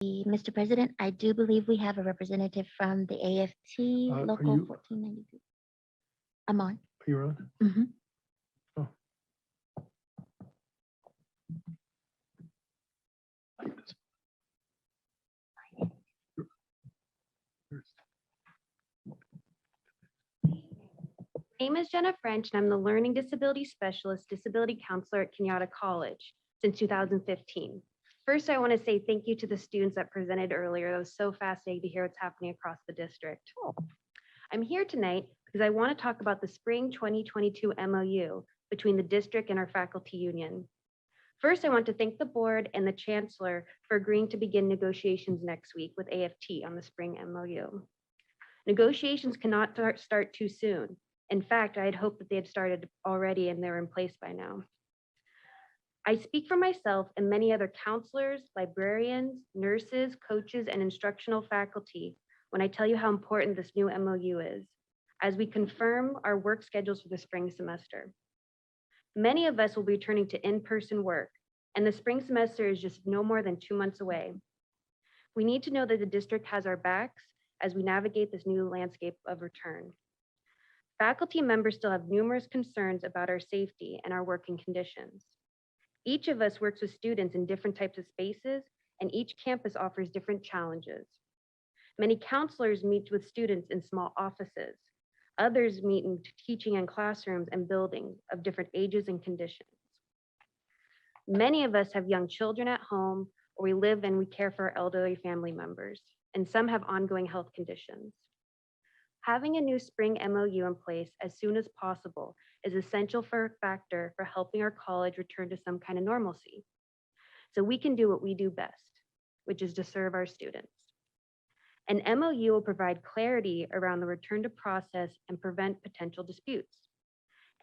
Mr. President, I do believe we have a representative from the AFT Local 1492. I'm on. Are you on? Mhm. Oh. My name is Jenna French, and I'm the Learning Disability Specialist Disability Counselor at Cañada College since 2015. First, I want to say thank you to the students that presented earlier. It was so fascinating to hear what's happening across the district. I'm here tonight because I want to talk about the Spring 2022 MOU between the district and our faculty union. First, I want to thank the board and the chancellor for agreeing to begin negotiations next week with AFT on the Spring MOU. Negotiations cannot start too soon. In fact, I had hoped that they had started already and they're in place by now. I speak for myself and many other counselors, librarians, nurses, coaches, and instructional faculty when I tell you how important this new MOU is, as we confirm our work schedules for the spring semester. Many of us will be returning to in-person work, and the spring semester is just no more than 2 months away. We need to know that the district has our backs as we navigate this new landscape of return. Faculty members still have numerous concerns about our safety and our working conditions. Each of us works with students in different types of spaces, and each campus offers different challenges. Many counselors meet with students in small offices. Others meet in teaching in classrooms and buildings of different ages and conditions. Many of us have young children at home, or we live and we care for our elderly family members, and some have ongoing health conditions. Having a new spring MOU in place as soon as possible is essential for a factor for helping our college return to some kind of normalcy, so we can do what we do best, which is to serve our students. An MOU will provide clarity around the return to process and prevent potential disputes.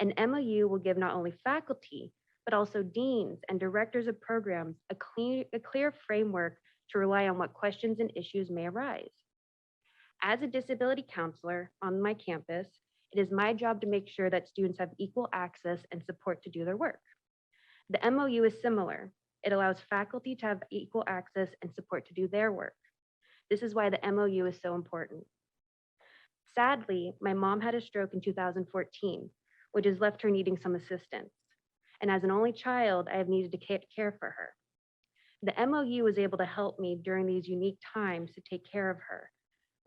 An MOU will give not only faculty, but also deans and directors of programs a clear framework to rely on what questions and issues may arise. As a disability counselor on my campus, it is my job to make sure that students have equal access and support to do their work. The MOU is similar. It allows faculty to have equal access and support to do their work. This is why the MOU is so important. Sadly, my mom had a stroke in 2014, which has left her needing some assistance. And as an only child, I have needed to care for her. The MOU was able to help me during these unique times to take care of her.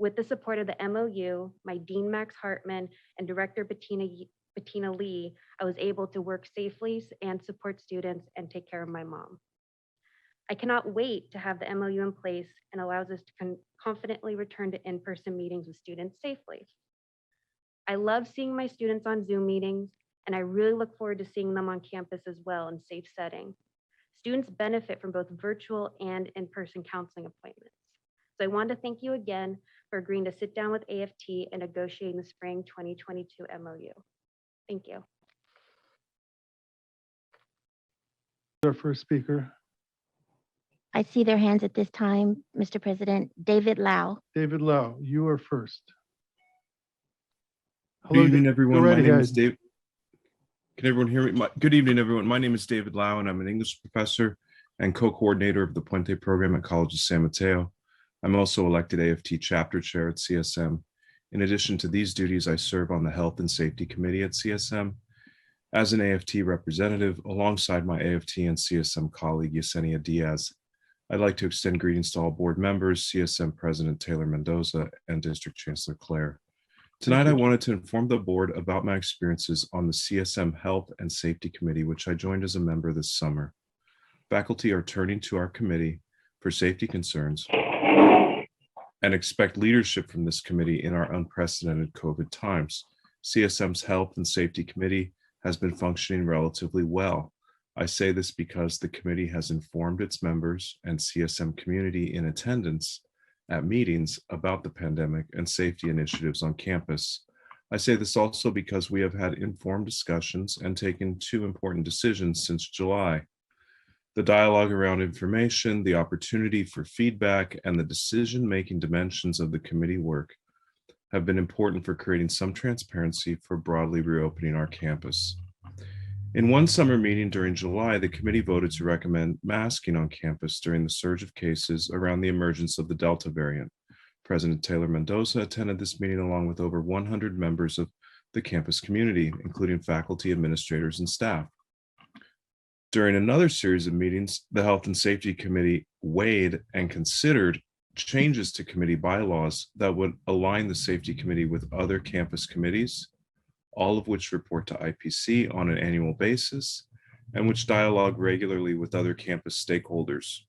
With the support of the MOU, my Dean Max Hartman and Director Bettina Lee, I was able to work safely and support students and take care of my mom. I cannot wait to have the MOU in place and allows us to confidently return to in-person meetings with students safely. I love seeing my students on Zoom meetings, and I really look forward to seeing them on campus as well in safe setting. Students benefit from both virtual and in-person counseling appointments. So I want to thank you again for agreeing to sit down with AFT and negotiating the spring 2022 MOU. Thank you. Our first speaker, I see their hands at this time, Mr. President. David Lau. David Lau, you are first. Good evening, everyone. Right My name ahead. is Dave. Can everyone hear me? Good evening, everyone. My name is David Lau, and I'm an English professor and co-coordinator of the Puente program at College of San Mateo. I'm also elected AFT chapter chair at CSM. In addition to these duties, I serve on the Health and Safety Committee at CSM. As an AFT representative, alongside my AFT and CSM colleague, Yesenia Diaz, I'd like to extend greetings to all board members, CSM President Taylor Mendoza, and District Chancellor Claire. Tonight, I wanted to inform the board about my experiences on the CSM Health and Safety Committee, which I joined as a member this summer. Faculty are turning to our committee for safety concerns and expect leadership from this committee in our unprecedented COVID times. CSM's Health and Safety Committee has been functioning relatively well. I say this because the committee has informed its members and CSM community in attendance at meetings about the pandemic and safety initiatives on campus. I say this also because we have had informed discussions and taken 2 important decisions since July. The dialogue around information, the opportunity for feedback, and the decision-making dimensions of the committee work have been important for creating some transparency for broadly reopening our campus. In one summer meeting during July, the committee voted to recommend masking on campus during the surge of cases around the emergence of the Delta variant. President Taylor Mendoza attended this meeting along with over 100 members of the campus community, including faculty, administrators, and staff. During another series of meetings, the Health and Safety Committee weighed and considered changes to committee bylaws that would align the Safety Committee with other campus committees, all of which report to IPC on an annual basis, and which dialogue regularly with other campus stakeholders.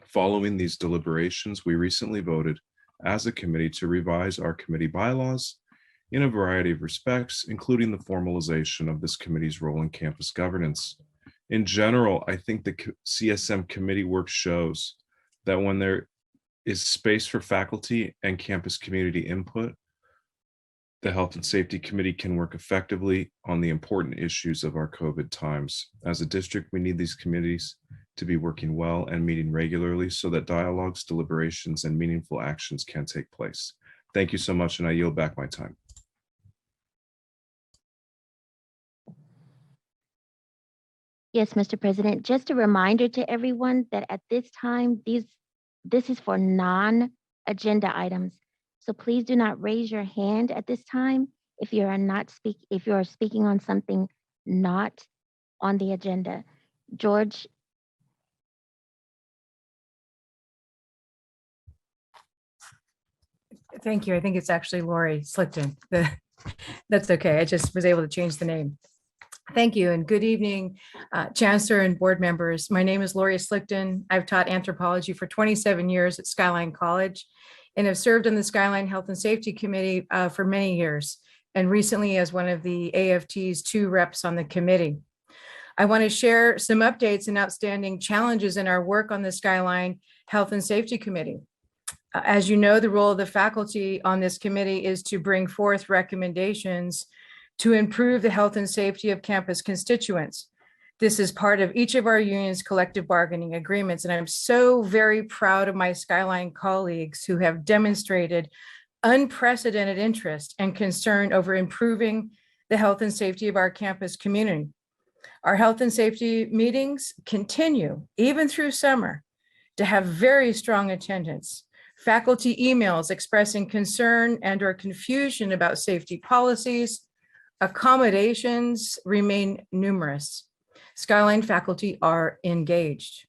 Following these deliberations, we recently voted as a committee to revise our committee bylaws in a variety of respects, including the formalization of this committee's role in campus governance. In general, I think the CSM committee work shows that when there is space for faculty and campus community input, the Health and Safety Committee can work effectively on the important issues of our COVID times. As a district, we need these committees to be working well and meeting regularly so that dialogues, deliberations, and meaningful actions can take place. Thank you so much, and I yield back my time. Yes, Mr. President, just a reminder to everyone that at this time, this is for non-agenda items. So please do not raise your hand at this time if you are speaking on something not on the agenda. George. Thank you. I think it's actually Lori Slicton. That's okay. I just was able to change the name. Thank you and good evening, Chancellor and board members. My name is Lori Slicton. I've taught anthropology for 27 years at Skyline College and have served on the Skyline Health and Safety Committee for many years, and recently as one of the AFT's 2 reps on the committee. I want to share some updates and outstanding challenges in our work on the Skyline Health and Safety Committee. As you know, the role of the faculty on this committee is to bring forth recommendations to improve the health and safety of campus constituents. This is part of each of our union's collective bargaining agreements, and I'm so very proud of my Skyline colleagues who have demonstrated unprecedented interest and concern over improving the health and safety of our campus community. Our health and safety meetings continue, even through summer, to have very strong attendance. Faculty emails expressing concern and/or confusion about safety policies, accommodations remain numerous. Skyline faculty are engaged.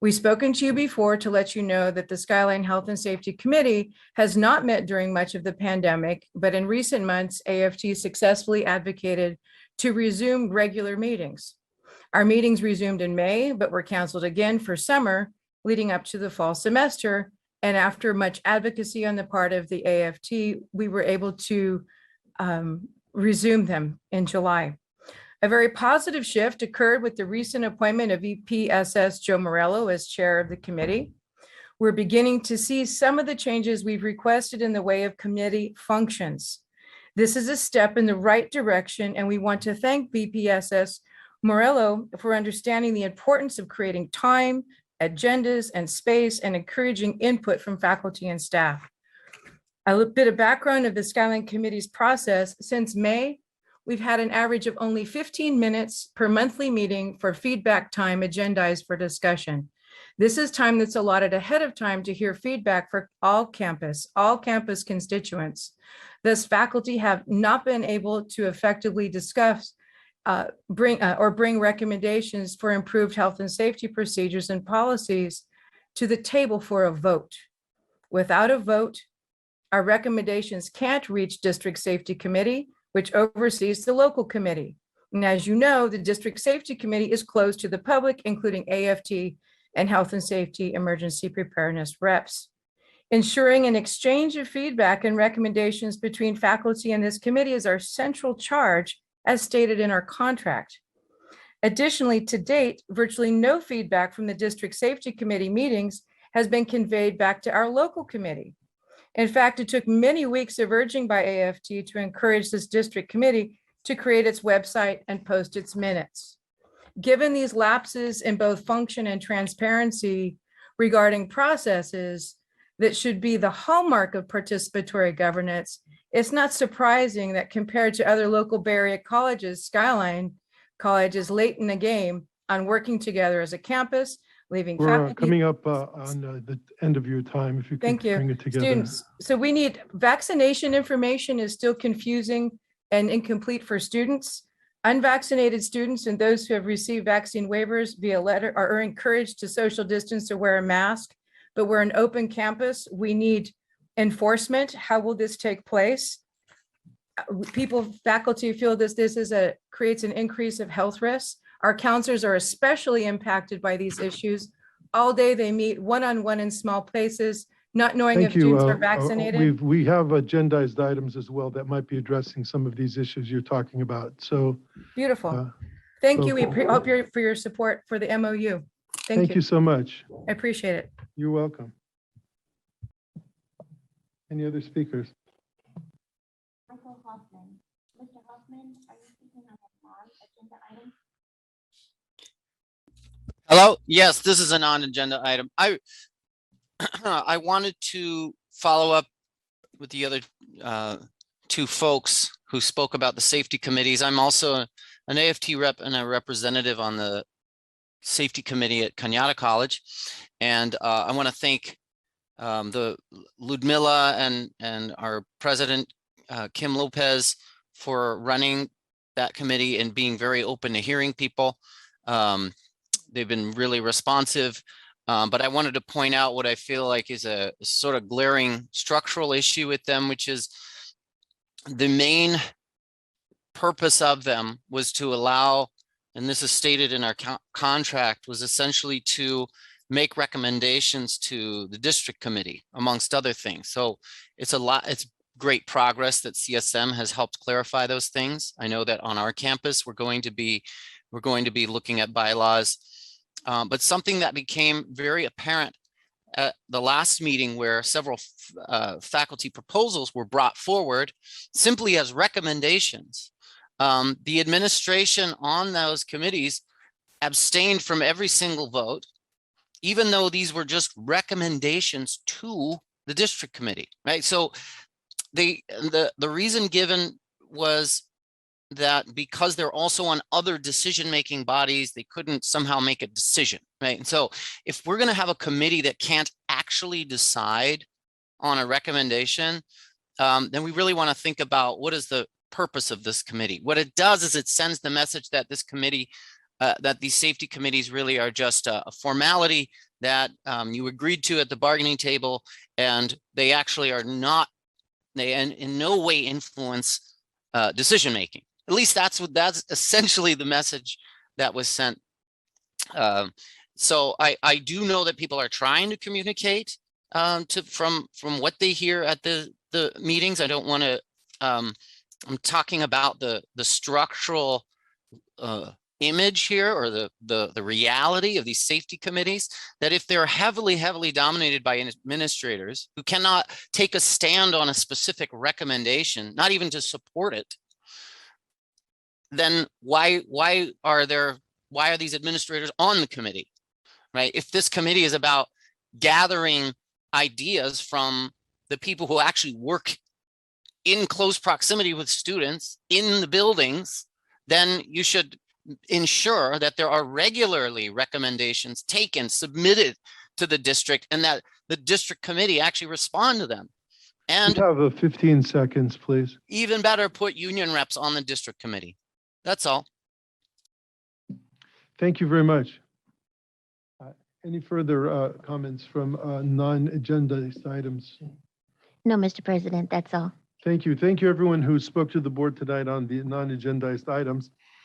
We've spoken to you before to let you know that the Skyline Health and Safety Committee has not met during much of the pandemic, but in recent months, AFT successfully advocated to resume regular meetings. Our meetings resumed in May, but were canceled again for summer, leading up to the fall semester. And after much advocacy on the part of the AFT, we were able to resume them in July. A very positive shift occurred with the recent appointment of VPSS Joe Morello as chair of the committee. We're beginning to see some of the changes we've requested in the way of committee functions. This is a step in the right direction, and we want to thank VPSS Morello for understanding the importance of creating time, agendas, and space, and encouraging input from faculty and staff. A little bit of background of the Skyline Committee's process. Since May, we've had an average of only 15 minutes per monthly meeting for feedback time agendized for discussion. This is time that's allotted ahead of time to hear feedback for all campus constituents. Thus, faculty have not been able to effectively discuss, bring recommendations for improved health and safety procedures and policies to the table for a vote. Without a vote, our recommendations can't reach District Safety Committee, which oversees the local committee. And as you know, the District Safety Committee is closed to the public, including AFT and Health and Safety Emergency Preparedness reps. Ensuring an exchange of feedback and recommendations between faculty and this committee is our central charge, as stated in our contract. Additionally, to date, virtually no feedback from the District Safety Committee meetings has been conveyed back to our local committee. In fact, it took many weeks of urging by AFT to encourage this district committee to create its website and post its minutes. Given these lapses in both function and transparency regarding processes that should be the hallmark of participatory governance, it's not surprising that compared to other local Bay Area colleges, Skyline College is late in the game on working together as a campus, leaving We're faculty. coming up on the end of your time. If you could Thank you. bring it together. Students, so we need vaccination information is still confusing and incomplete for students. Unvaccinated students and those who have received vaccine waivers via letter are encouraged to social distance or wear a mask, but we're an open campus. We need enforcement. How will this take place? Faculty feel this creates an increase of health risks. Our counselors are especially impacted by these issues. All day they meet one-on-one in small places, not knowing if Thank you. students are vaccinated. We have agendized items as well that might be addressing some of these issues you're talking about. So Beautiful. Thank you. We so- hope for your support for the MOU. thank you so much. I appreciate it. You're welcome. Any other speakers? Michael Hoffman. Mr. Hoffman, are you speaking on a non-agenda item? Hello? Yes, this is a non-agenda item. I wanted to follow up with the other two folks who spoke about the safety committees. I'm also an AFT rep and a representative on the safety committee at Cañada College. And I want to thank the Ludmilla and our president, Kim Lopez, for running that committee and being very open to hearing people. They've been really responsive, but I wanted to point out what I feel like is a sort of glaring structural issue with them, which is the main purpose of them was to allow, and this is stated in our contract, was essentially to make recommendations to the district committee, amongst other things. So it's great progress that CSM has helped clarify those things. I know that on our campus, we're going to be looking at bylaws. But something that became very apparent at the last meeting where several faculty proposals were brought forward simply as recommendations. The administration on those committees abstained from every single vote, even though these were just recommendations to the district committee, right? So the reason given was that because they're also on other decision-making bodies, they couldn't somehow make a decision, right? And so if we're going to have a committee that can't actually decide on a recommendation, then we really want to think about what is the purpose of this committee. What it does is it sends the message that this committee, that these safety committees really are just a formality that you agreed to at the bargaining table, and they actually are not, they in no way influence decision-making. At least that's essentially the message that was sent. So I do know that people are trying to communicate from what they hear at the meetings. I don't want to, I'm talking about the structural image here, or the reality of these safety committees, that if they're heavily dominated by administrators who cannot take a stand on a specific recommendation, not even to support it, then why are these administrators on the committee, right? If this committee is about gathering ideas from the people who actually work in close proximity with students in the buildings, then you should ensure that there are regularly recommendations taken, submitted to the district, and that the district committee actually respond to them. And You have 15 seconds, please. even better, put union reps on the district committee. That's all. Thank you very much. Any further comments from non-agenda items? No, Mr. President, that's all. Thank you. Thank you, everyone who spoke to the board tonight on the non-agendized items.